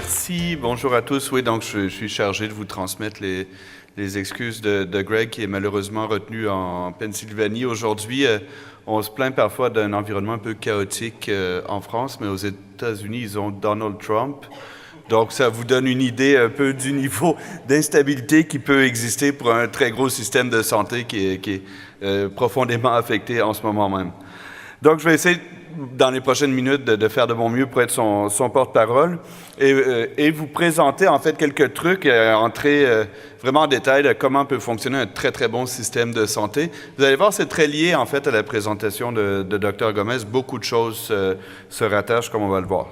Merci. Bonjour à tous. Oui, donc je suis chargé de vous transmettre les excuses de Greg qui est malheureusement retenu en Pennsylvanie. Aujourd'hui, on se plaint parfois d'un environnement un peu chaotique en France, mais aux États-Unis, ils ont Donald Trump. Donc, ça vous donne une idée un peu du niveau d'instabilité qui peut exister pour un très gros système de santé qui est profondément affecté en ce moment même. Donc, je vais essayer, dans les prochaines minutes, de faire de mon mieux pour être son porte-parole et vous présenter, en fait, quelques trucs, entrer vraiment en détail de comment peut fonctionner un très, très bon système de santé. Vous allez voir, c'est très lié, en fait, à la présentation de Dr. Gomez. Beaucoup de choses se rattachent, comme on va le voir.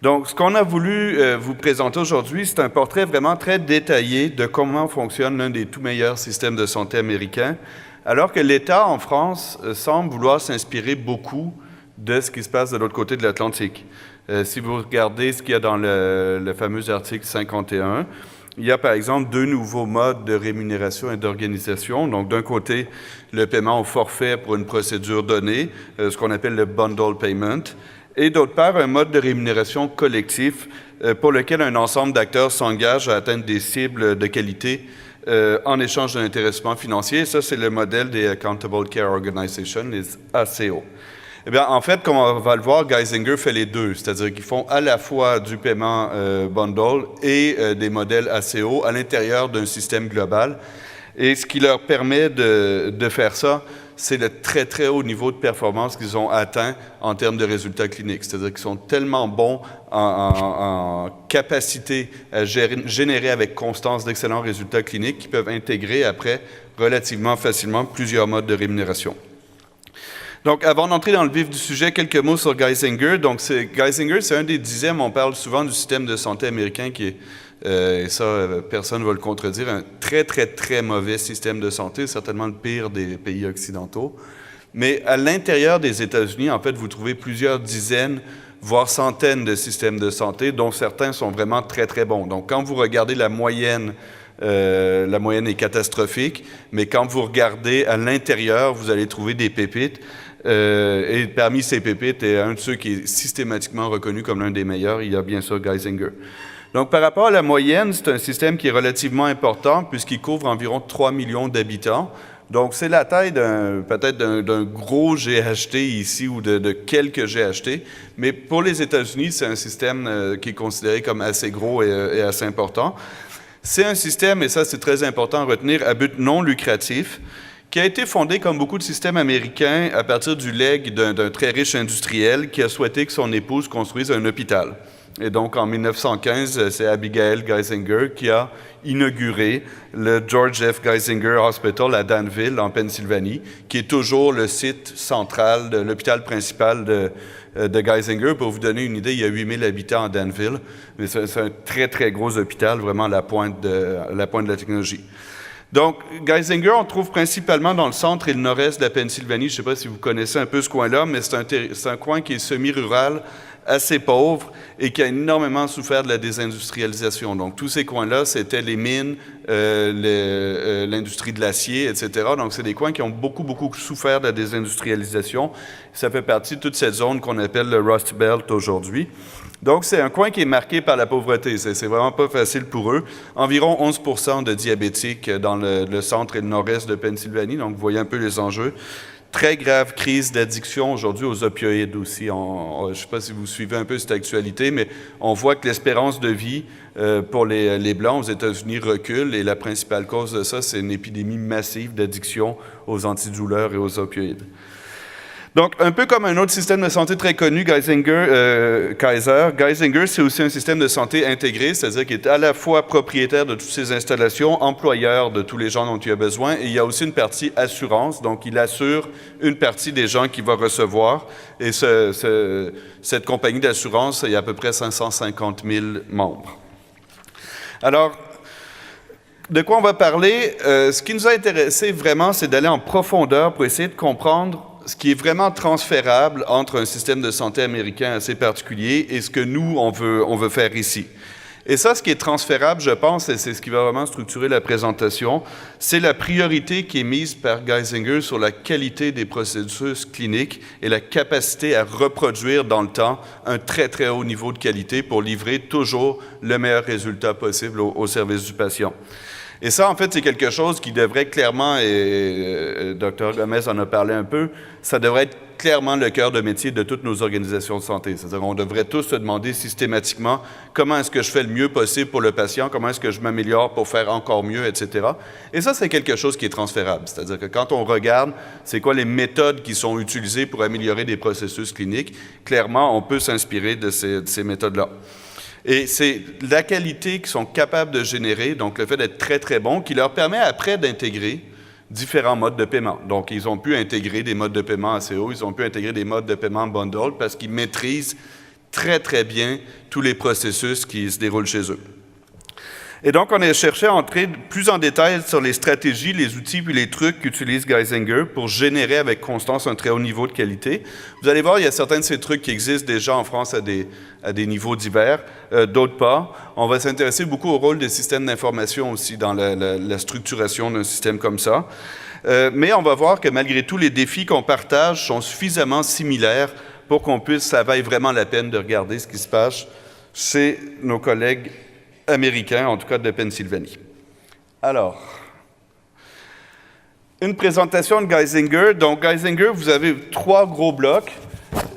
Donc, ce qu'on a voulu vous présenter aujourd'hui, c'est un portrait vraiment très détaillé de comment fonctionne l'un des tout meilleurs systèmes de santé américains, alors que l'État en France semble vouloir s'inspirer beaucoup de ce qui se passe de l'autre côté de l'Atlantique. Si vous regardez ce qu'il y a dans le fameux article 51, il y a par exemple deux nouveaux modes de rémunération et d'organisation. Donc, d'un côté, le paiement au forfait pour une procédure donnée, ce qu'on appelle le bundle payment, et d'autre part, un mode de rémunération collectif pour lequel un ensemble d'acteurs s'engage à atteindre des cibles de qualité en échange d'un intéressement financier. Ça, c'est le modèle des Accountable Care Organizations, les ACO. Eh bien, en fait, comme on va le voir, Geisinger fait les deux, c'est-à-dire qu'ils font à la fois du paiement bundle et des modèles ACO à l'intérieur d'un système global. Et ce qui leur permet de faire ça, c'est le très, très haut niveau de performance qu'ils ont atteint en termes de résultats cliniques. C'est-à-dire qu'ils sont tellement bons en capacité à générer avec constance d'excellents résultats cliniques qu'ils peuvent intégrer après relativement facilement plusieurs modes de rémunération. Donc, avant d'entrer dans le vif du sujet, quelques mots sur Geisinger. Donc, Geisinger, c'est un des dixièmes, on parle souvent du système de santé américain qui est, et ça, personne ne va le contredire, un très, très, très mauvais système de santé, certainement le pire des pays occidentaux. Mais à l'intérieur des États-Unis, en fait, vous trouvez plusieurs dizaines, voire centaines de systèmes de santé, dont certains sont vraiment très, très bons. Donc, quand vous regardez la moyenne est catastrophique, mais quand vous regardez à l'intérieur, vous allez trouver des pépites. Et parmi ces pépites, et un de ceux qui est systématiquement reconnu comme l'un des meilleurs, il y a bien sûr Geisinger. Donc, par rapport à la moyenne, c'est un système qui est relativement important puisqu'il couvre environ 3 millions d'habitants. Donc, c'est la taille peut-être d'un gros GHT ici ou de quelques GHT. Mais pour les États-Unis, c'est un système qui est considéré comme assez gros et assez important. C'est un système, et ça c'est très important à retenir, à but non lucratif, qui a été fondé, comme beaucoup de systèmes américains, à partir du legs d'un très riche industriel qui a souhaité que son épouse construise un hôpital. Et donc, en 1915, c'est Abigail Geisinger qui a inauguré le George F. Geisinger Hospital à Danville, en Pennsylvanie, qui est toujours le site central de l'hôpital principal de Geisinger. Pour vous donner une idée, il y a 8000 habitants à Danville, mais c'est un très, très gros hôpital, vraiment à la pointe de la technologie. Donc, Geisinger, on trouve principalement dans le centre et le nord-est de la Pennsylvanie. Je ne sais pas si vous connaissez un peu ce coin-là, mais c'est un coin qui est semi-rural, assez pauvre et qui a énormément souffert de la désindustrialisation. Donc, tous ces coins-là, c'était les mines, l'industrie de l'acier, etc. Donc, c'est des coins qui ont beaucoup, beaucoup souffert de la désindustrialisation. Ça fait partie de toute cette zone qu'on appelle le Rust Belt aujourd'hui. Donc, c'est un coin qui est marqué par la pauvreté. C'est vraiment pas facile pour eux. Environ 11% de diabétiques dans le centre et le nord-est de Pennsylvanie. Donc, vous voyez un peu les enjeux. Très grave crise d'addiction aujourd'hui aux opioïdes aussi. Je ne sais pas si vous suivez un peu cette actualité, mais on voit que l'espérance de vie pour les Blancs aux États-Unis recule et la principale cause de ça, c'est une épidémie massive d'addiction aux antidouleurs et aux opioïdes. Donc, un peu comme un autre système de santé très connu, Kaiser, c'est aussi un système de santé intégré, c'est-à-dire qu'il est à la fois propriétaire de toutes ses installations, employeur de tous les gens dont il a besoin, et il y a aussi une partie assurance, donc il assure une partie des gens qu'il va recevoir, et cette compagnie d'assurance, il y a à peu près 550 000 membres. Alors, de quoi on va parler? Ce qui nous a intéressé vraiment, c'est d'aller en profondeur pour essayer de comprendre ce qui est vraiment transférable entre un système de santé américain assez particulier et ce que nous, on veut faire ici. Et ça, ce qui est transférable, je pense, et c'est ce qui va vraiment structurer la présentation, c'est la priorité qui est mise par Geisinger sur la qualité des processus cliniques et la capacité à reproduire dans le temps un très, très haut niveau de qualité pour livrer toujours le meilleur résultat possible au service du patient. Et ça, en fait, c'est quelque chose qui devrait clairement, et Dr. Gomez en a parlé un peu, ça devrait être clairement le cœur de métier de toutes nos organisations de santé. C'est-à-dire qu'on devrait tous se demander systématiquement comment est-ce que je fais le mieux possible pour le patient, comment est-ce que je m'améliore pour faire encore mieux, etc. Et ça, c'est quelque chose qui est transférable. C'est-à-dire que quand on regarde c'est quoi les méthodes qui sont utilisées pour améliorer des processus cliniques, clairement, on peut s'inspirer de ces méthodes-là. Et c'est la qualité qu'ils sont capables de générer, donc le fait d'être très, très bon, qui leur permet après d'intégrer différents modes de paiement. Donc, ils ont pu intégrer des modes de paiement assez hauts, ils ont pu intégrer des modes de paiement bundle parce qu'ils maîtrisent très, très bien tous les processus qui se déroulent chez eux. Et donc, on a cherché à entrer plus en détail sur les stratégies, les outils puis les trucs qu'utilise Geisinger pour générer avec constance un très haut niveau de qualité. Vous allez voir, il y a certains de ces trucs qui existent déjà en France à des niveaux divers, d'autres pas. On va s'intéresser beaucoup au rôle des systèmes d'information aussi dans la structuration d'un système comme ça. Mais on va voir que malgré tous les défis qu'on partage sont suffisamment similaires pour qu'on puisse, ça vaille vraiment la peine de regarder ce qui se passe chez nos collègues américain, en tout cas de Pennsylvanie. Alors, une présentation de Geisinger. Donc, Geisinger, vous avez 3 gros blocs.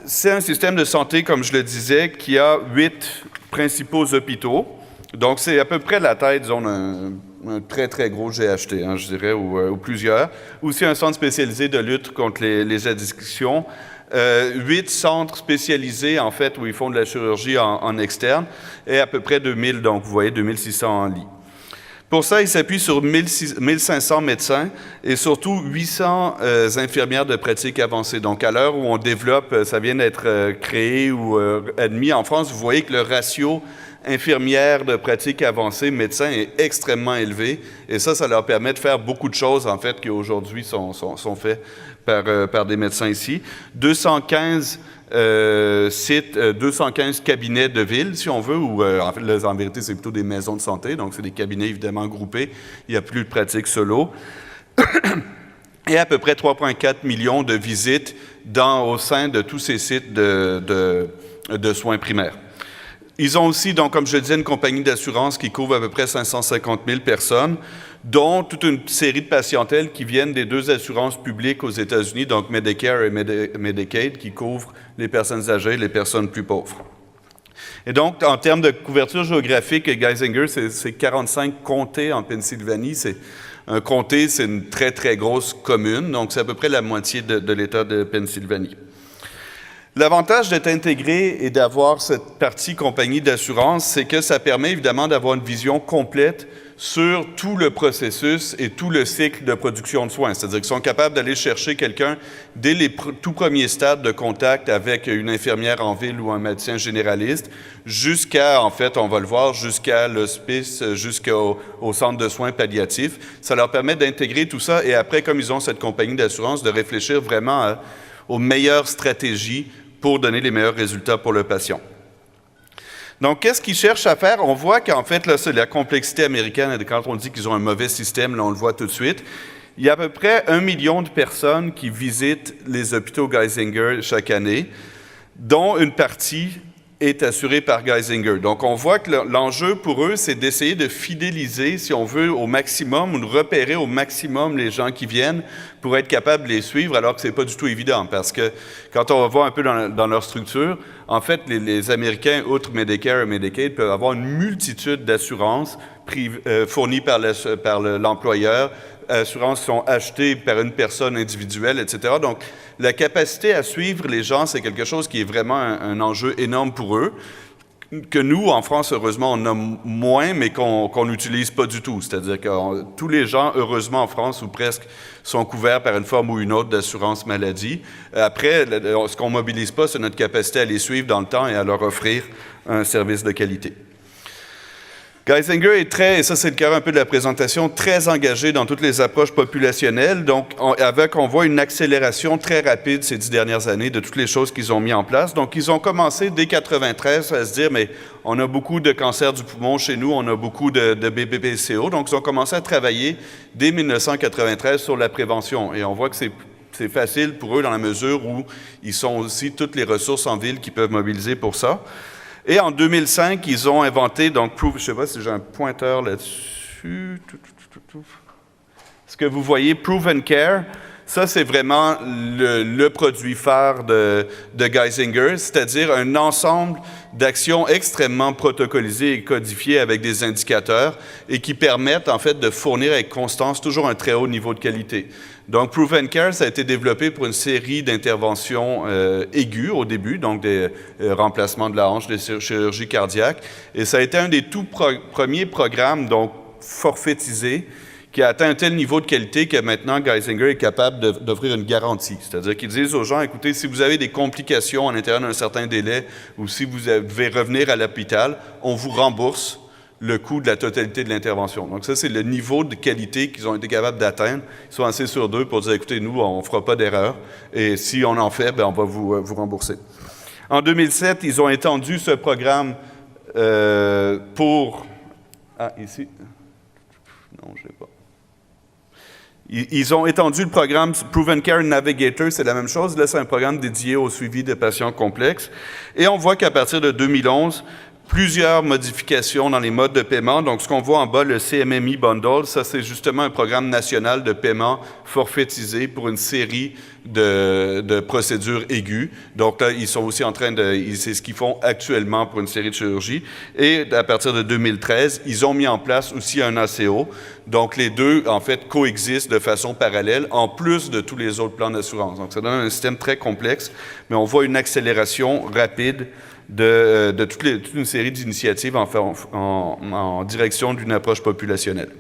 C'est un système de santé, comme je le disais, qui a 8 principaux hôpitaux. Donc, c'est à peu près la taille, disons, un très, très gros GHT, je dirais, ou plusieurs. Aussi un centre spécialisé de lutte contre les addictions. 8 centres spécialisés, en fait, où ils font de la chirurgie en externe, et à peu près 2000, donc vous voyez 2600 en lit. Pour ça, ils s'appuient sur 1500 médecins et surtout 800 infirmières de pratique avancée. Donc, à l'heure où on développe, ça vient d'être créé ou admis en France, vous voyez que le ratio infirmières de pratique avancée, médecins, est extrêmement élevé. Et ça leur permet de faire beaucoup de choses, en fait, qui aujourd'hui sont faites par des médecins ici. 215 sites, 215 cabinets de ville, si on veut, ou en fait, en vérité, c'est plutôt des maisons de santé, donc c'est des cabinets évidemment groupés. Il n'y a plus de pratique solo. Et à peu près 3,4 millions de visites au sein de tous ces sites de soins primaires. Ils ont aussi, donc, comme je le disais, une compagnie d'assurance qui couvre à peu près 550 000 personnes, dont toute une série de patientèles qui viennent des 2 assurances publiques aux États-Unis, donc Medicare et Medicaid, qui couvrent les personnes âgées et les personnes plus pauvres. Et donc, en termes de couverture géographique, Geisinger, c'est 45 comtés en Pennsylvanie. Un comté, c'est une très, très grosse commune, donc c'est à peu près la moitié de l'État de Pennsylvanie. L'avantage d'être intégré et d'avoir cette partie compagnie d'assurance, c'est que ça permet évidemment d'avoir une vision complète sur tout le processus et tout le cycle de production de soins. C'est-à-dire qu'ils sont capables d'aller chercher quelqu'un dès les tout premiers stades de contact avec une infirmière en ville ou un médecin généraliste, jusqu'à, en fait, on va le voir, jusqu'à l'hospice, jusqu'au centre de soins palliatifs. Ça leur permet d'intégrer tout ça et après, comme ils ont cette compagnie d'assurance, de réfléchir vraiment aux meilleures stratégies pour donner les meilleurs résultats pour le patient. Donc, qu'est-ce qu'ils cherchent à faire? On voit qu'en fait, là, c'est la complexité américaine, et quand on dit qu'ils ont un mauvais système, là, on le voit tout de suite. Il y a à peu près 1 million de personnes qui visitent les hôpitaux Geisinger chaque année, dont une partie est assurée par Geisinger. Donc, on voit que l'enjeu pour eux, c'est d'essayer de fidéliser, si on veut, au maximum, ou de repérer au maximum les gens qui viennent pour être capable de les suivre, alors que ce n'est pas du tout évident, parce que quand on va voir un peu dans leur structure, en fait, les Américains, outre Medicare et Medicaid, peuvent avoir une multitude d'assurances fournies par l'employeur, assurances qui sont achetées par une personne individuelle, etc. Donc, la capacité à suivre les gens, c'est quelque chose qui est vraiment un enjeu énorme pour eux, que nous, en France, heureusement, on a moins, mais qu'on n'utilise pas du tout. C'est-à-dire que tous les gens, heureusement, en France, ou presque, sont couverts par une forme ou une autre d'assurance maladie. Après, ce qu'on ne mobilise pas, c'est notre capacité à les suivre dans le temps et à leur offrir un service de qualité. Geisinger est et ça c'est le cœur un peu de la présentation, très engagé dans toutes les approches populationnelles. Donc, on voit une accélération très rapide ces 10 dernières années de toutes les choses qu'ils ont mis en place. Donc, ils ont commencé dès 1993 à se dire, mais on a beaucoup de cancers du poumon chez nous, on a beaucoup de BPCO. Donc, ils ont commencé à travailler dès 1993 sur la prévention. Et on voit que c'est facile pour eux dans la mesure où ils ont aussi toutes les ressources en ville qu'ils peuvent mobiliser pour ça. Et en 2005, ils ont inventé, donc, je ne sais pas si j'ai un pointeur là-dessus. Ce que vous voyez, Proven Care, ça, c'est vraiment le produit phare de Geisinger, c'est-à-dire un ensemble d'actions extrêmement protocolisées et codifiées avec des indicateurs et qui permettent, en fait, de fournir avec constance toujours un très haut niveau de qualité. Donc, Proven Care, ça a été développé pour une série d'interventions aiguës au début, donc des remplacements de la hanche, des chirurgies cardiaques. Et ça a été un des tout premiers programmes, donc forfaitisés, qui a atteint un tel niveau de qualité que maintenant, Geisinger est capable d'offrir une garantie. C'est-à-dire qu'ils disent aux gens, écoutez, si vous avez des complications à l'intérieur d'un certain délai ou si vous devez revenir à l'hôpital, on vous rembourse le coût de la totalité de l'intervention. Donc ça, c'est le niveau de qualité qu'ils ont été capables d'atteindre. Ils sont assez sur d'eux pour dire, écoutez, nous, on ne fera pas d'erreur, et si on en fait, bien, on va vous rembourser. En 2007, ils ont étendu ce programme pour... Ah, ici. Non, je ne l'ai pas. Ils ont étendu le programme Proven Care Navigator, c'est la même chose. Là, c'est un programme dédié au suivi de patients complexes. Et on voit qu'à partir de 2011, plusieurs modifications dans les modes de paiement. Donc, ce qu'on voit en bas, le CMMI Bundle, ça, c'est justement un programme national de paiement forfaitisé pour une série de procédures aiguës. Donc, là, ils sont aussi en train c'est ce qu'ils font actuellement pour une série de chirurgies. Et à partir de 2013, ils ont mis en place aussi un ACO. Donc, les deux, en fait, coexistent de façon parallèle, en plus de tous les autres plans d'assurance. Donc, ça donne un système très complexe, mais on voit une accélération rapide de toute une série d'initiatives en direction d'une approche populationnelle.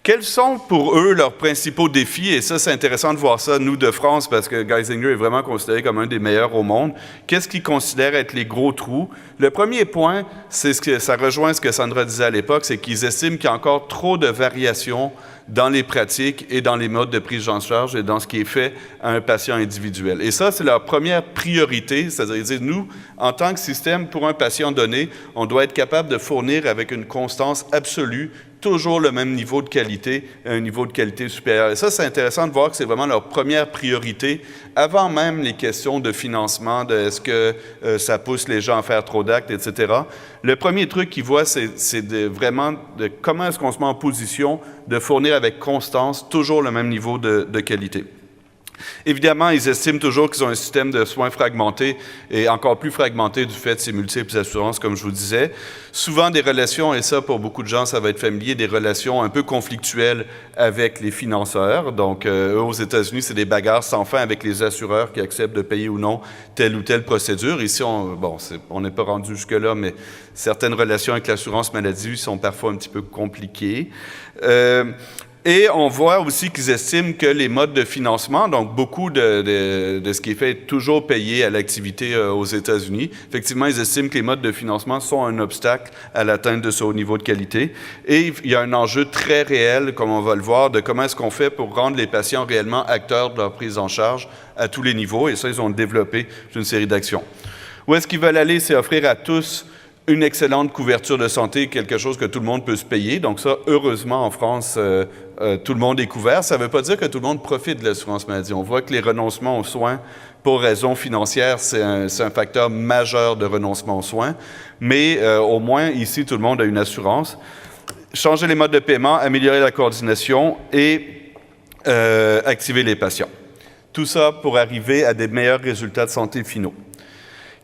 Quels sont pour eux leurs principaux défis? Et ça, c'est intéressant de voir ça, nous, de France, parce que Geisinger est vraiment considéré comme un des meilleurs au monde. Qu'est-ce qu'ils considèrent être les gros trous? Le premier point, ça rejoint ce que Sandra disait à l'époque, c'est qu'ils estiment qu'il y a encore trop de variations dans les pratiques et dans les modes de prise en charge et dans ce qui est fait à un patient individuel. Et ça, c'est leur première priorité, c'est-à-dire ils disent, nous, en tant que système, pour un patient donné, on doit être capable de fournir avec une constance absolue toujours le même niveau de qualité, un niveau de qualité supérieur. Et ça, c'est intéressant de voir que c'est vraiment leur première priorité, avant même les questions de financement, de est-ce que ça pousse les gens à faire trop d'actes, etc. Le premier truc qu'ils voient, c'est vraiment de comment est-ce qu'on se met en position de fournir avec constance toujours le même niveau de qualité. Évidemment, ils estiment toujours qu'ils ont un système de soins fragmenté et encore plus fragmenté du fait de ces multiples assurances, comme je vous disais. Souvent des relations, et ça pour beaucoup de gens, ça va être familier, des relations un peu conflictuelles avec les financeurs. Donc, eux, aux États-Unis, c'est des bagarres sans fin avec les assureurs qui acceptent de payer ou non telle ou telle procédure. Ici, on n'est pas rendu jusque-là, mais certaines relations avec l'assurance maladie sont parfois un petit peu compliquées. Et on voit aussi qu'ils estiment que les modes de financement, donc beaucoup de ce qui est fait est toujours payé à l'activité aux États-Unis. Effectivement, ils estiment que les modes de financement sont un obstacle à l'atteinte de ce haut niveau de qualité. Et il y a un enjeu très réel, comme on va le voir, de comment est-ce qu'on fait pour rendre les patients réellement acteurs de leur prise en charge à tous les niveaux. Et ça, ils ont développé une série d'actions. Où est-ce qu'ils veulent aller? C'est offrir à tous une excellente couverture de santé, quelque chose que tout le monde peut se payer. Donc ça, heureusement, en France, tout le monde est couvert. Ça ne veut pas dire que tout le monde profite de l'assurance maladie. On voit que les renoncements aux soins pour raisons financières, c'est un facteur majeur de renoncement aux soins. Mais au moins, ici, tout le monde a une assurance. Changer les modes de paiement, améliorer la coordination et activer les patients. Tout ça pour arriver à des meilleurs résultats de santé finaux.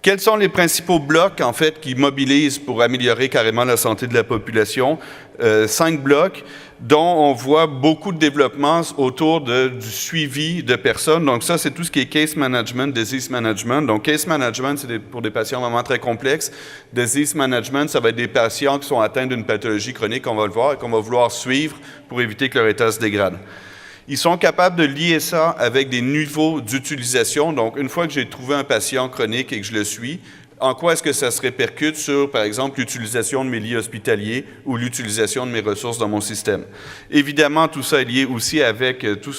Quels sont les principaux blocs, en fait, qui mobilisent pour améliorer carrément la santé de la population? 5 blocs dont on voit beaucoup de développement autour du suivi de personnes. Donc ça, c'est tout ce qui est case management, disease management. Donc case management, c'est pour des patients vraiment très complexes. Disease management, ça va être des patients qui sont atteints d'une pathologie chronique, on va le voir, et qu'on va vouloir suivre pour éviter que leur état se dégrade. Ils sont capables de lier ça avec des niveaux d'utilisation. Donc, une fois que j'ai trouvé un patient chronique et que je le suis, En quoi est-ce que ça se répercute sur, par exemple, l'utilisation de mes lits hospitaliers ou l'utilisation de mes ressources dans mon système? Évidemment, tout ça est lié aussi avec tout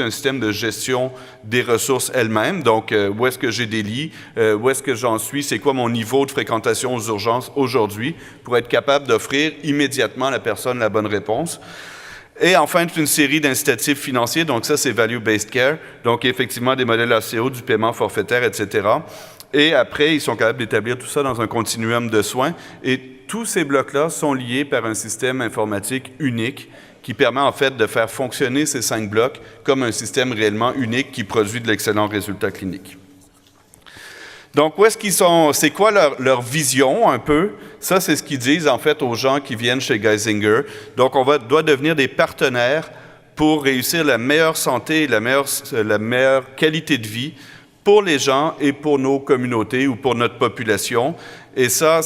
un système de gestion des ressources elles-mêmes. Donc, où est-ce que j'ai des lits? Où est-ce que j'en suis? C'est quoi mon niveau de fréquentation aux urgences aujourd'hui pour être capable d'offrir immédiatement à la personne la bonne réponse? Et enfin, toute une série d'incitatifs financiers. Donc, ça, c'est Value-Based Care. Donc, effectivement, des modèles ACO, du paiement forfaitaire, etc. Et après, ils sont capables d'établir tout ça dans un continuum de soins. Et tous ces blocs-là sont liés par un système informatique unique qui permet en fait de faire fonctionner ces 5 blocs comme un système réellement unique qui produit de l'excellent résultat clinique. Donc, où est-ce qu'ils sont? C'est quoi leur vision un peu? Ça, c'est ce qu'ils disent en fait aux gens qui viennent chez Geisinger. Donc, doit devenir des partenaires pour réussir la meilleure santé et la meilleure qualité de vie pour les gens et pour nos communautés ou pour notre population. Et ça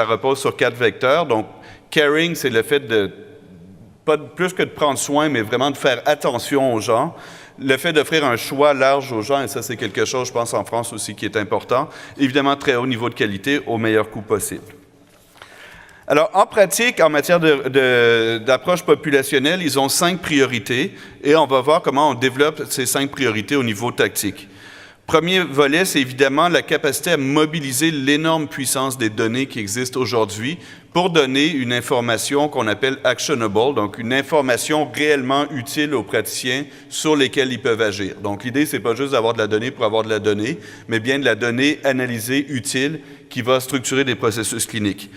repose sur 4 vecteurs. Donc, caring, c'est le fait de, pas plus que de prendre soin, mais vraiment de faire attention aux gens. Le fait d'offrir un choix large aux gens, et ça, c'est quelque chose, je pense, en France aussi, qui est important. Évidemment, très haut niveau de qualité, au meilleur coût possible. Alors, en pratique, en matière d'approche populationnelle, ils ont 5 priorités, et on va voir comment on développe ces 5 priorités au niveau tactique. Premier volet, c'est évidemment la capacité à mobiliser l'énorme puissance des données qui existent aujourd'hui pour donner une information qu'on appelle actionable, donc une information réellement utile aux praticiens sur lesquels ils peuvent agir. Donc l'idée, c'est pas juste d'avoir de la donnée pour avoir de la donnée, mais bien de la donnée analysée, utile, qui va structurer des processus cliniques.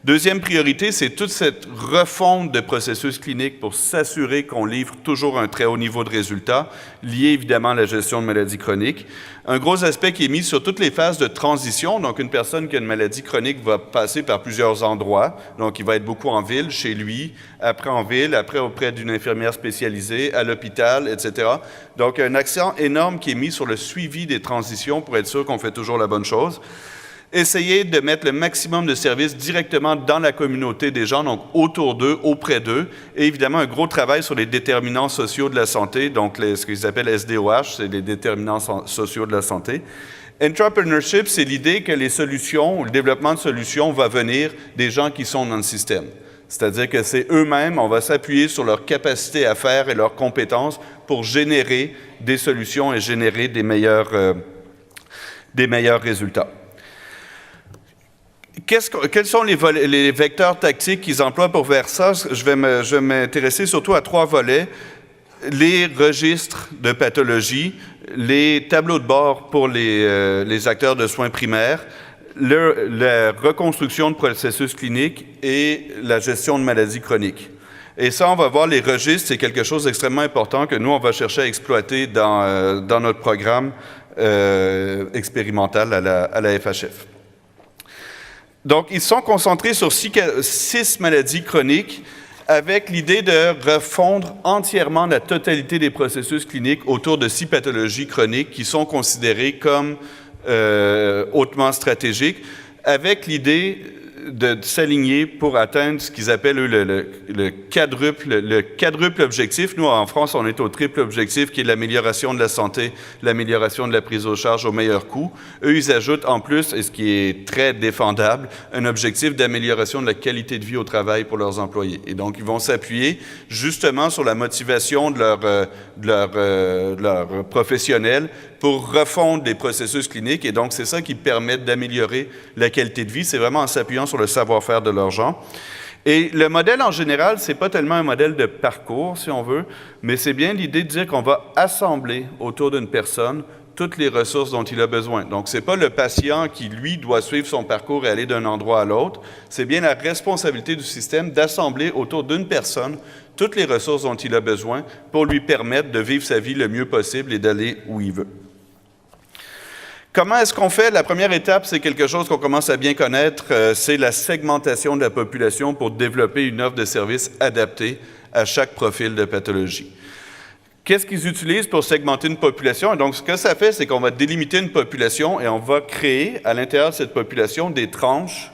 Deuxième priorité, c'est toute cette refonte de processus cliniques pour s'assurer qu'on livre toujours un très haut niveau de résultats, lié évidemment à la gestion de maladies chroniques. Un gros aspect qui est mis sur toutes les phases de transition. Donc, une personne qui a une maladie chronique va passer par plusieurs endroits. Donc, il va être beaucoup en ville, chez lui, après en ville, après auprès d'une infirmière spécialisée, à l'hôpital, etc. Donc, un accent énorme qui est mis sur le suivi des transitions pour être sûr qu'on fait toujours la bonne chose. Essayer de mettre le maximum de services directement dans la communauté des gens, donc autour d'eux, auprès d'eux, et évidemment un gros travail sur les déterminants sociaux de la santé, donc ce qu'ils appellent SDOH, c'est les déterminants sociaux de la santé. Entrepreneurship, c'est l'idée que les solutions, ou le développement de solutions va venir des gens qui sont dans le système. C'est-à-dire que c'est eux-mêmes, on va s'appuyer sur leur capacité à faire et leurs compétences pour générer des solutions et générer des meilleurs résultats. Quels sont les vecteurs tactiques qu'ils emploient pour faire ça? Je vais m'intéresser surtout à 3 volets. Les registres de pathologie, les tableaux de bord pour les acteurs de soins primaires, la reconstruction de processus cliniques et la gestion de maladies chroniques. Et ça, on va voir, les registres, c'est quelque chose d'extrêmement important que nous, on va chercher à exploiter dans notre programme expérimental à la FHF. Donc, ils sont concentrés sur 6 maladies chroniques avec l'idée de refondre entièrement la totalité des processus cliniques autour de 6 pathologies chroniques qui sont considérées comme hautement stratégiques, avec l'idée de s'aligner pour atteindre ce qu'ils appellent eux, le quadruple objectif. Nous, en France, on est au triple objectif qui est l'amélioration de la santé, l'amélioration de la prise en charge au meilleur coût. Eux, ils ajoutent en plus, et ce qui est très défendable, un objectif d'amélioration de la qualité de vie au travail pour leurs employés. Et donc, ils vont s'appuyer justement sur la motivation de leurs professionnels pour refondre les processus cliniques. Et donc, c'est ça qui permet d'améliorer la qualité de vie. C'est vraiment en s'appuyant sur le savoir-faire de leurs gens. Et le modèle, en général, c'est pas tellement un modèle de parcours, si on veut, mais c'est bien l'idée de dire qu'on va assembler autour d'une personne toutes les ressources dont il a besoin. Donc, c'est pas le patient qui, lui, doit suivre son parcours et aller d'un endroit à l'autre. C'est bien la responsabilité du système d'assembler autour d'une personne toutes les ressources dont il a besoin pour lui permettre de vivre sa vie le mieux possible et d'aller où il veut. Comment est-ce qu'on fait? La première étape, c'est quelque chose qu'on commence à bien connaître, c'est la segmentation de la population pour développer une offre de services adaptée à chaque profil de pathologie. Qu'est-ce qu'ils utilisent pour segmenter une population? Et donc, ce que ça fait, c'est qu'on va délimiter une population et on va créer à l'intérieur de cette population des tranches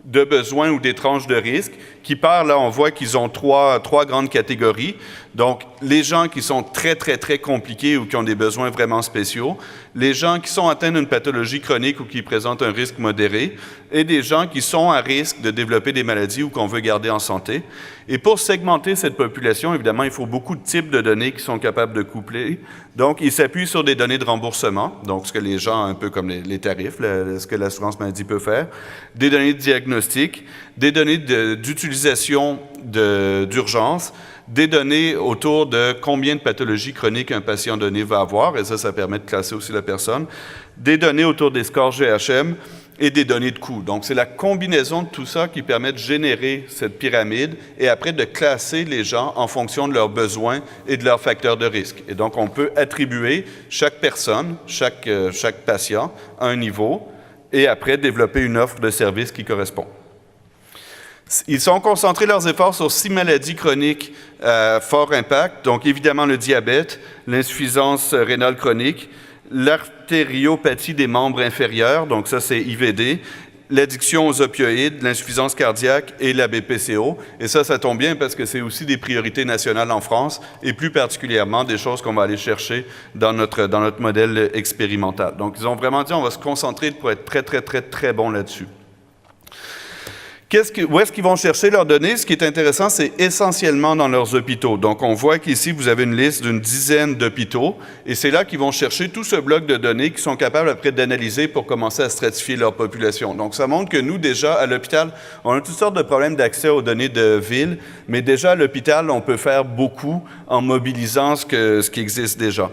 de besoins ou des tranches de risques qui partent, là, on voit qu'ils ont trois grandes catégories. Donc, les gens qui sont très, très, très compliqués ou qui ont des besoins vraiment spéciaux, les gens qui sont atteints d'une pathologie chronique ou qui présentent un risque modéré, et des gens qui sont à risque de développer des maladies ou qu'on veut garder en santé. Et pour segmenter cette population, évidemment, il faut beaucoup de types de données qui sont capables de coupler. Donc, il s'appuie sur des données de remboursement, donc ce que les gens, un peu comme les tarifs, ce que l'assurance maladie peut faire, des données de diagnostic, des données d'utilisation d'urgence, des données autour de combien de pathologies chroniques un patient donné va avoir, et ça permet de classer aussi la personne, des données autour des scores GHM et des données de coûts. Donc, c'est la combinaison de tout ça qui permet de générer cette pyramide et après de classer les gens en fonction de leurs besoins et de leurs facteurs de risque. Et donc, on peut attribuer chaque personne, chaque patient à un niveau et après développer une offre de service qui correspond. Ils ont concentré leurs efforts sur 6 maladies chroniques à fort impact, donc évidemment le diabète, l'insuffisance rénale chronique, l'artériopathie des membres inférieurs, donc ça c'est IVD, l'addiction aux opioïdes, l'insuffisance cardiaque et la BPCO. Et ça tombe bien parce que c'est aussi des priorités nationales en France et plus particulièrement des choses qu'on va aller chercher dans notre modèle expérimental. Donc ils ont vraiment dit on va se concentrer pour être très, très, très, très bon là-dessus. Où est-ce qu'ils vont chercher leurs données? Ce qui est intéressant, c'est essentiellement dans leurs hôpitaux. Donc, on voit qu'ici, vous avez une liste d'une dizaine d'hôpitaux, et c'est là qu'ils vont chercher tout ce bloc de données qu'ils sont capables après d'analyser pour commencer à stratifier leur population. Donc, ça montre que nous, déjà, à l'hôpital, on a toutes sortes de problèmes d'accès aux données de ville, mais déjà, à l'hôpital, on peut faire beaucoup en mobilisant ce qui existe déjà.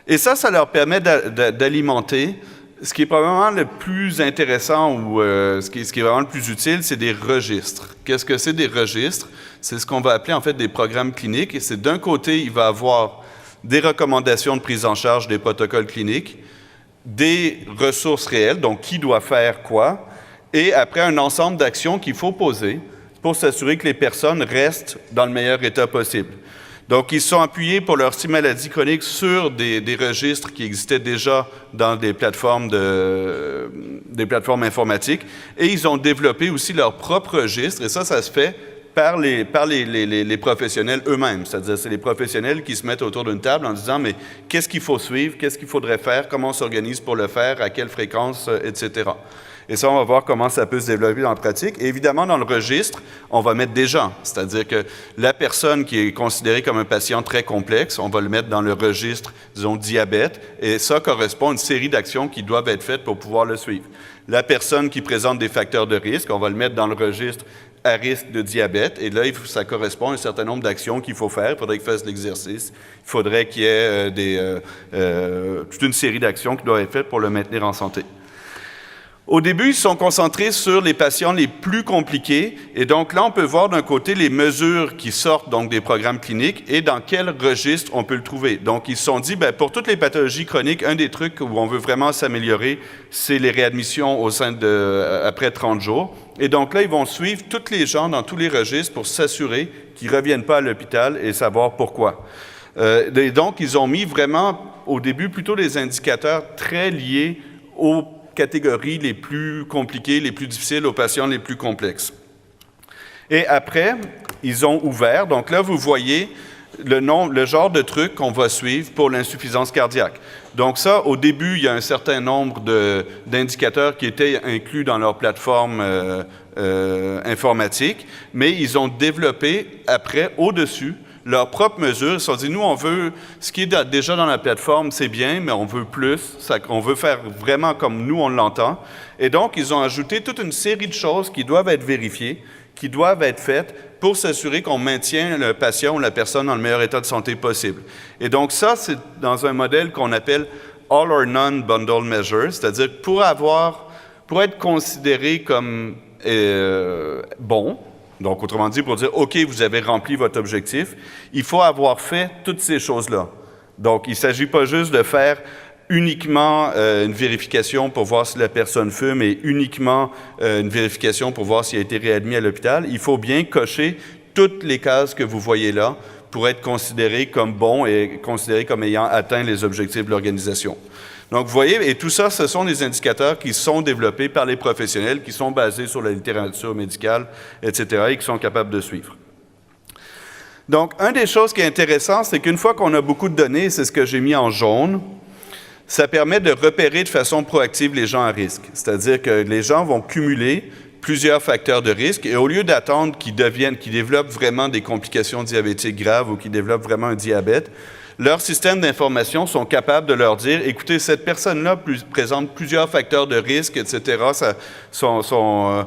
Et ça leur permet d'alimenter. Ce qui est probablement le plus intéressant ou ce qui est vraiment le plus utile, c'est des registres. Qu'est-ce que c'est des registres? C'est ce qu'on va appeler en fait des programmes cliniques. Et c'est d'un côté, il va avoir des recommandations de prise en charge des protocoles cliniques, des ressources réelles, donc qui doit faire quoi, et après un ensemble d'actions qu'il faut poser pour s'assurer que les personnes restent dans le meilleur état possible. Donc, ils sont appuyés pour leurs 6 maladies chroniques sur des registres qui existaient déjà dans des plateformes informatiques et ils ont développé aussi leur propre registre et ça se fait par les professionnels eux-mêmes. C'est-à-dire, c'est les professionnels qui se mettent autour d'une table en disant « mais qu'est-ce qu'il faut suivre, qu'est-ce qu'il faudrait faire, comment on s'organise pour le faire, à quelle fréquence, etc. » Et ça, on va voir comment ça peut se développer dans la pratique. Et évidemment, dans le registre, on va mettre des gens. C'est-à-dire que la personne qui est considérée comme un patient très complexe, on va le mettre dans le registre, disons, diabète. Et ça correspond à une série d'actions qui doivent être faites pour pouvoir le suivre. La personne qui présente des facteurs de risque, on va le mettre dans le registre à risque de diabète. Et là, ça correspond à un certain nombre d'actions qu'il faut faire. Il faudrait qu'il fasse l'exercice. Il faudrait qu'il y ait toute une série d'actions qui doivent être faites pour le maintenir en santé. Au début, ils sont concentrés sur les patients les plus compliqués. Et donc là, on peut voir d'un côté les mesures qui sortent donc des programmes cliniques et dans quel registre on peut le trouver. Donc, ils se sont dit, pour toutes les pathologies chroniques, un des trucs où on veut vraiment s'améliorer, c'est les réadmissions au sein après 30 jours. Et donc là, ils vont suivre tous les gens dans tous les registres pour s'assurer qu'ils ne reviennent pas à l'hôpital et savoir pourquoi. Et donc, ils ont mis vraiment, au début, plutôt des indicateurs très liés aux catégories les plus compliquées, les plus difficiles, aux patients les plus complexes. Et après, ils ont ouvert. Donc là, vous voyez le genre de truc qu'on va suivre pour l'insuffisance cardiaque. Donc ça, au début, il y a un certain nombre d'indicateurs qui étaient inclus dans leur plateforme informatique, mais ils ont développé après, au-dessus, leurs propres mesures. Ils se sont dit, nous, on veut, ce qui est déjà dans la plateforme, c'est bien, mais on veut plus, on veut faire vraiment comme nous, on l'entend. Et donc, ils ont ajouté toute une série de choses qui doivent être vérifiées, qui doivent être faites pour s'assurer qu'on maintient le patient ou la personne dans le meilleur état de santé possible. Et donc, ça, c'est dans un modèle qu'on appelle All or None Bundle Measure, c'est-à-dire pour être considéré comme bon. Donc, autrement dit, pour dire, OK, vous avez rempli votre objectif, il faut avoir fait toutes ces choses-là. Donc, il ne s'agit pas juste de faire uniquement une vérification pour voir si la personne fume et uniquement une vérification pour voir s'il a été réadmis à l'hôpital. Il faut bien cocher toutes les cases que vous voyez là pour être considéré comme bon et considéré comme ayant atteint les objectifs de l'organisation. Donc, vous voyez, et tout ça, ce sont des indicateurs qui sont développés par les professionnels, qui sont basés sur la littérature médicale, etc., et qui sont capables de suivre. Donc, une des choses qui est intéressante, c'est qu'une fois qu'on a beaucoup de données, c'est ce que j'ai mis en jaune, ça permet de repérer de façon proactive les gens à risque. C'est-à-dire que les gens vont cumuler plusieurs facteurs de risque et au lieu d'attendre qu'ils développent vraiment des complications diabétiques graves ou qu'ils développent vraiment un diabète, leurs systèmes d'information sont capables de leur dire, écoutez, cette personne-là présente plusieurs facteurs de risque, etc. Son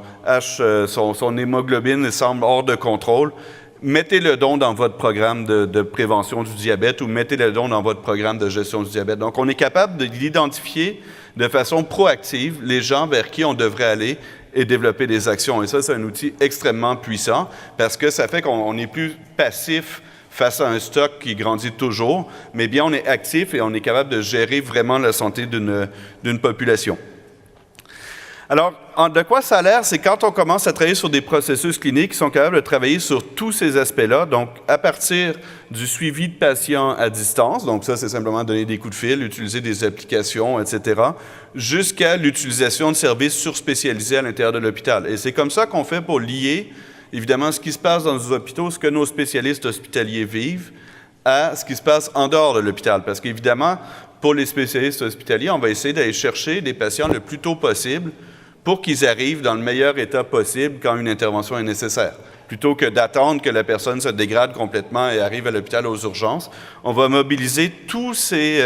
hémoglobine semble hors de contrôle. Mettez-le donc dans votre programme de prévention du diabète ou mettez-le donc dans votre programme de gestion du diabète. Donc, on est capable d'identifier de façon proactive les gens vers qui on devrait aller et développer des actions. Et ça, c'est un outil extrêmement puissant parce que ça fait qu'on n'est plus passif face à un stock qui grandit toujours, mais bien on est actif et on est capable de gérer vraiment la santé d'une population. Alors, de quoi ça a l'air? C'est quand on commence à travailler sur des processus cliniques qui sont capables de travailler sur tous ces aspects-là, donc à partir du suivi de patients à distance, donc ça c'est simplement donner des coups de fil, utiliser des applications, etc., jusqu'à l'utilisation de services surspécialisés à l'intérieur de l'hôpital. Et c'est comme ça qu'on fait pour lier, évidemment, ce qui se passe dans nos hôpitaux, ce que nos spécialistes hospitaliers vivent, à ce qui se passe en dehors de l'hôpital. Parce qu'évidemment, pour les spécialistes hospitaliers, on va essayer d'aller chercher des patients le plus tôt possible pour qu'ils arrivent dans le meilleur état possible quand une intervention est nécessaire. Plutôt que d'attendre que la personne se dégrade complètement et arrive à l'hôpital aux urgences, on va mobiliser tous ces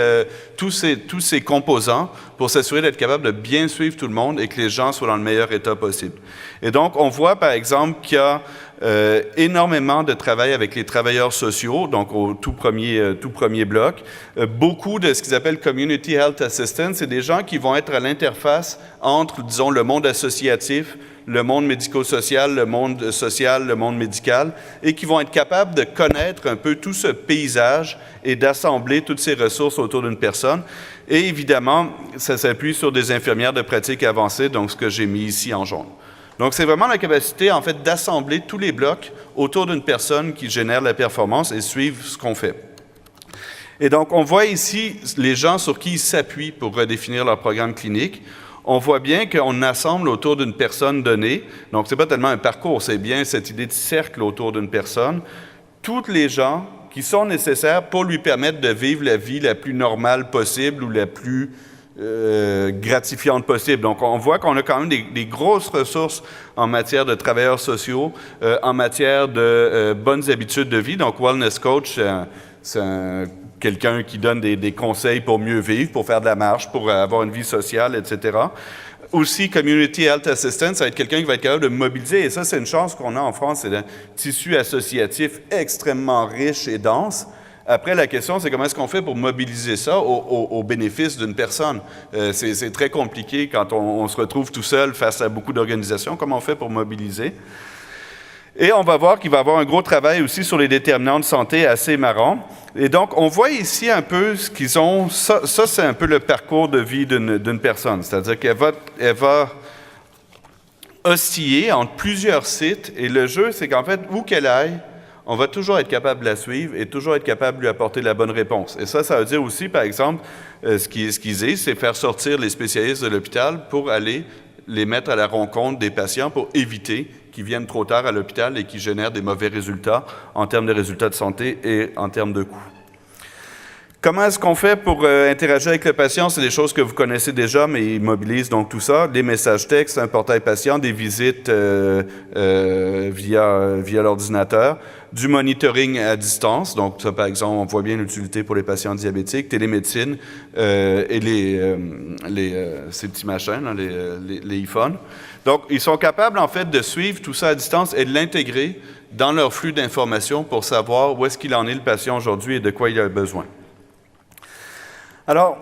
composants pour s'assurer d'être capable de bien suivre tout le monde et que les gens soient dans le meilleur état possible. Et donc, on voit par exemple qu'il y a énormément de travail avec les travailleurs sociaux, donc au tout premier bloc. Beaucoup de ce qu'ils appellent Community Health Assistants, c'est des gens qui vont être à l'interface entre, disons, le monde associatif, le monde médico-social, le monde médical, et qui vont être capables de connaître un peu tout ce paysage et d'assembler toutes ces ressources autour d'une personne. Et évidemment, ça s'appuie sur des infirmières de pratique avancée, donc ce que j'ai mis ici en jaune. Donc, c'est vraiment la capacité, en fait, d'assembler tous les blocs autour d'une personne qui génère la performance et suivre ce qu'on fait. Et donc, on voit ici les gens sur qui ils s'appuient pour redéfinir leur programme clinique. On voit bien qu'on assemble autour d'une personne donnée. Donc, ce n'est pas tellement un parcours, c'est bien cette idée de cercle autour d'une personne. Toutes les gens qui sont nécessaires pour lui permettre de vivre la vie la plus normale possible ou la plus gratifiante possible. Donc, on voit qu'on a quand même des grosses ressources en matière de travailleurs sociaux, en matière de bonnes habitudes de vie. Donc, Wellness Coach, c'est quelqu'un qui donne des conseils pour mieux vivre, pour faire de la marche, pour avoir une vie sociale, etc. Aussi, Community Health Assistant, ça va être quelqu'un qui va être capable de mobiliser. Et ça, c'est une chance qu'on a en France. C'est un tissu associatif extrêmement riche et dense. Après, la question, c'est comment est-ce qu'on fait pour mobiliser ça au bénéfice d'une personne? C'est très compliqué quand on se retrouve tout seul face à beaucoup d'organisations. Comment on fait pour mobiliser? Et on va voir qu'il va y avoir un gros travail aussi sur les déterminants de santé assez marrant. Et donc, on voit ici un peu ce qu'ils ont. Ça c'est un peu le parcours de vie d'une personne. C'est-à-dire qu'elle va osciller entre plusieurs sites. Et le jeu, c'est qu'en fait, où qu'elle aille, on va toujours être capable de la suivre et toujours être capable de lui apporter la bonne réponse. Et ça veut dire aussi, par exemple, ce qu'ils disent, c'est faire sortir les spécialistes de l'hôpital pour aller les mettre à la rencontre des patients pour éviter qu'ils viennent trop tard à l'hôpital et qu'ils génèrent des mauvais résultats en termes de résultats de santé et en termes de coûts. Comment est-ce qu'on fait pour interagir avec le patient? C'est des choses que vous connaissez déjà, mais ils mobilisent donc tout ça. Des messages textes, un portail patient, des visites via l'ordinateur, du monitoring à distance. Donc ça, par exemple, on voit bien l'utilité pour les patients diabétiques, télémédecine et ces petits machins, là, les iPhones. Donc, ils sont capables, en fait, de suivre tout ça à distance et de l'intégrer dans leur flux d'informations pour savoir où est-ce qu'il en est le patient aujourd'hui et de quoi il a besoin. Alors,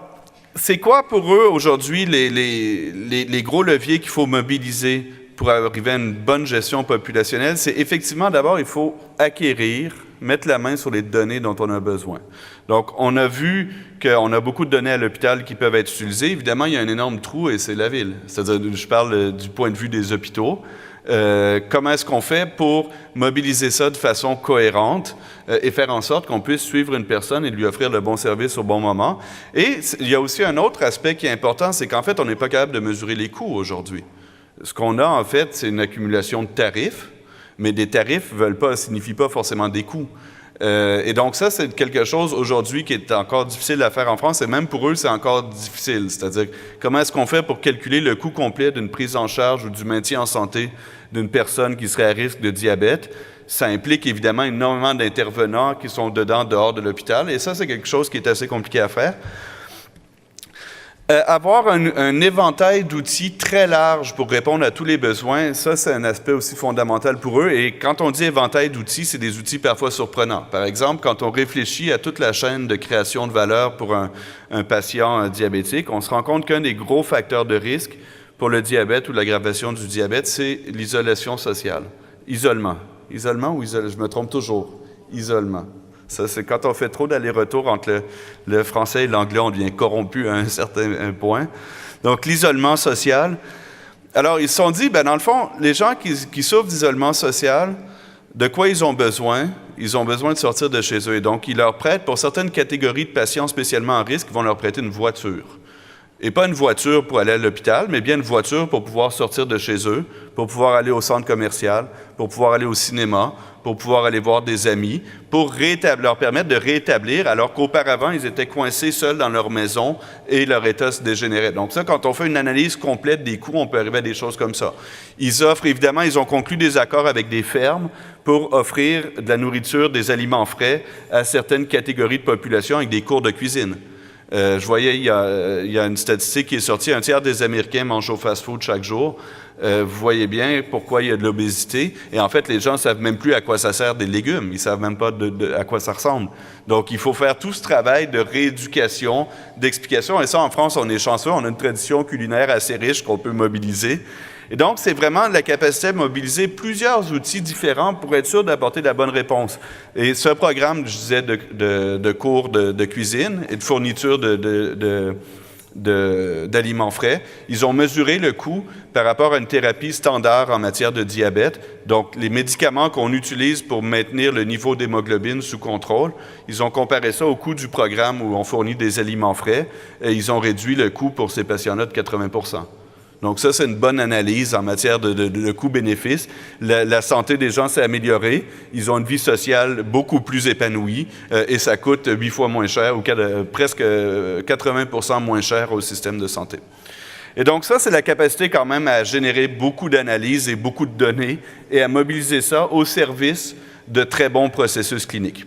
c'est quoi pour eux aujourd'hui les gros leviers qu'il faut mobiliser pour arriver à une bonne gestion populationnelle? C'est effectivement, d'abord, il faut acquérir, mettre la main sur les données dont on a besoin. Donc, on a vu qu'on a beaucoup de données à l'hôpital qui peuvent être utilisées. Évidemment, il y a un énorme trou et c'est la ville. C'est-à-dire, je parle du point de vue des hôpitaux. Comment est-ce qu'on fait pour mobiliser ça de façon cohérente et faire en sorte qu'on puisse suivre une personne et lui offrir le bon service au bon moment? Et il y a aussi un autre aspect qui est important, c'est qu'en fait, on n'est pas capable de mesurer les coûts aujourd'hui. Ce qu'on a, en fait, c'est une accumulation de tarifs, mais des tarifs ne signifient pas forcément des coûts. Et donc ça, c'est quelque chose aujourd'hui qui est encore difficile à faire en France, et même pour eux, c'est encore difficile. C'est-à-dire, comment est-ce qu'on fait pour calculer le coût complet d'une prise en charge ou du maintien en santé d'une personne qui serait à risque de diabète? Ça implique évidemment énormément d'intervenants qui sont dehors de l'hôpital, et ça, c'est quelque chose qui est assez compliqué à faire. Avoir un éventail d'outils très large pour répondre à tous les besoins, ça, c'est un aspect aussi fondamental pour eux. Et quand on dit éventail d'outils, c'est des outils parfois surprenants. Par exemple, quand on réfléchit à toute la chaîne de création de valeur pour un patient diabétique, on se rend compte qu'un des gros facteurs de risque pour le diabète ou l'aggravation du diabète, c'est l'isolation sociale. Isolement. Isolement ou je me trompe toujours. Isolement. Ça, c'est quand on fait trop d'allers-retours entre le français et l'anglais, on devient corrompu à un certain point. Donc, l'isolement social. Alors, ils se sont dit, dans le fond, les gens qui souffrent d'isolement social, de quoi ils ont besoin? Ils ont besoin de sortir de chez eux. Et donc, ils leur prêtent, pour certaines catégories de patients spécialement à risque, ils vont leur prêter une voiture. Et pas une voiture pour aller à l'hôpital, mais bien une voiture pour pouvoir sortir de chez eux, pour pouvoir aller au centre commercial, pour pouvoir aller au cinéma, pour pouvoir aller voir des amis, pour leur permettre de rétablir, alors qu'auparavant, ils étaient coincés seuls dans leur maison et leur état se dégénérait. Donc ça, quand on fait une analyse complète des coûts, on peut arriver à des choses comme ça. Ils offrent, évidemment, ils ont conclu des accords avec des fermes pour offrir de la nourriture, des aliments frais à certaines catégories de population avec des cours de cuisine. Je voyais, il y a une statistique qui est sortie, 1/3 des Américains mangent au fast-food chaque jour. Vous voyez bien pourquoi il y a de l'obésité. Et en fait, les gens ne savent même plus à quoi ça sert des légumes. Ils ne savent même pas à quoi ça ressemble. Donc, il faut faire tout ce travail de rééducation, d'explication. Et ça, en France, on est chanceux. On a une tradition culinaire assez riche qu'on peut mobiliser. Et donc, c'est vraiment la capacité de mobiliser plusieurs outils différents pour être sûr d'apporter la bonne réponse. Et ce programme, je disais, de cours de cuisine et de fourniture d'aliments frais, ils ont mesuré le coût par rapport à une thérapie standard en matière de diabète. Donc, les médicaments qu'on utilise pour maintenir le niveau d'hémoglobine sous contrôle, ils ont comparé ça au coût du programme où on fournit des aliments frais et ils ont réduit le coût pour ces patients-là de 80%. Donc ça, c'est une bonne analyse en matière de coût-bénéfice. La santé des gens s'est améliorée. Ils ont une vie sociale beaucoup plus épanouie et ça coûte 8 fois moins cher ou presque 80% moins cher au système de santé. Et donc ça, c'est la capacité quand même à générer beaucoup d'analyses et beaucoup de données et à mobiliser ça au service de très bons processus cliniques.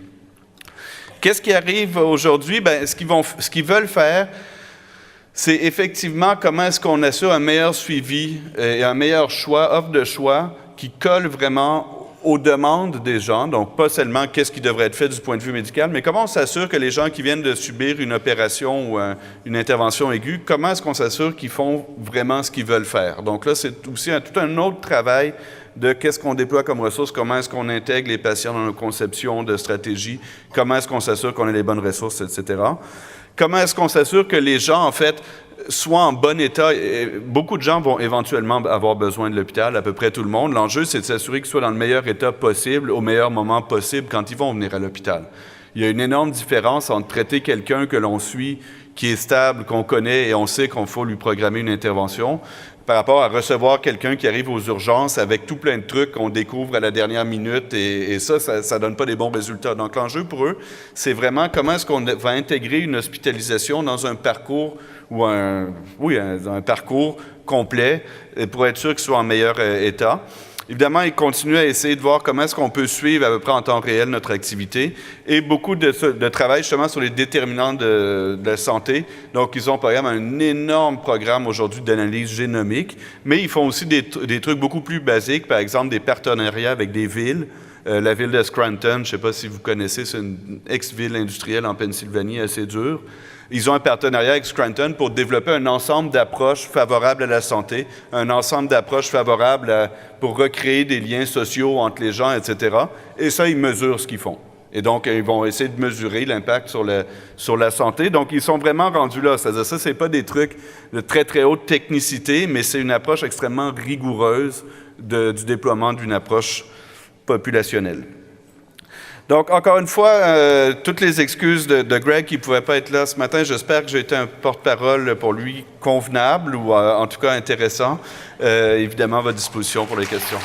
Qu'est-ce qui arrive aujourd'hui? Ce qu'ils veulent faire, c'est effectivement comment est-ce qu'on assure un meilleur suivi et un meilleur offre de choix qui colle vraiment aux demandes des gens, donc pas seulement qu'est-ce qui devrait être fait du point de vue médical, mais comment on s'assure que les gens qui viennent de subir une opération ou une intervention aiguë, comment est-ce qu'on s'assure qu'ils font vraiment ce qu'ils veulent faire? Donc là, c'est aussi tout un autre travail de qu'est-ce qu'on déploie comme ressources, comment est-ce qu'on intègre les patients dans nos conceptions de stratégie, comment est-ce qu'on s'assure qu'on a les bonnes ressources, etc. Comment est-ce qu'on s'assure que les gens, en fait, soient en bon état? Beaucoup de gens vont éventuellement avoir besoin de l'hôpital, à peu près tout le monde. L'enjeu, c'est de s'assurer qu'ils soient dans le meilleur état possible, au meilleur moment possible, quand ils vont venir à l'hôpital. Il y a une énorme différence entre traiter quelqu'un que l'on suit, qui est stable, qu'on connaît, et on sait qu'il faut lui programmer une intervention, par rapport à recevoir quelqu'un qui arrive aux urgences avec tout plein de trucs qu'on découvre à la dernière minute, et ça ne donne pas des bons résultats. Donc, l'enjeu pour eux, c'est vraiment comment est-ce qu'on va intégrer une hospitalisation dans un parcours ou un parcours complet pour être sûr qu'ils soient en meilleur état. Évidemment, ils continuent à essayer de voir comment est-ce qu'on peut suivre à peu près en temps réel notre activité et beaucoup de travail justement sur les déterminants de la santé. Donc, ils ont par exemple un énorme programme aujourd'hui d'analyse génomique, mais ils font aussi des trucs beaucoup plus basiques, par exemple des partenariats avec des villes. La ville de Scranton, je ne sais pas si vous connaissez, c'est une ex-ville industrielle en Pennsylvanie assez dure. Ils ont un partenariat avec Scranton pour développer un ensemble d'approches favorables à la santé, un ensemble d'approches favorables pour recréer des liens sociaux entre les gens, etc. Et ça, ils mesurent ce qu'ils font. Et donc, ils vont essayer de mesurer l'impact sur la santé. Donc, ils sont vraiment rendus là. C'est-à-dire, ça, ce n'est pas des trucs de très, très haute technicité, mais c'est une approche extrêmement rigoureuse du déploiement d'une approche populationnelle. Donc, encore une fois, toutes les excuses de Greg qui ne pouvait pas être là ce matin. J'espère que j'ai été un porte-parole pour lui convenable ou en tout cas intéressant. Évidemment, à votre disposition pour les questions.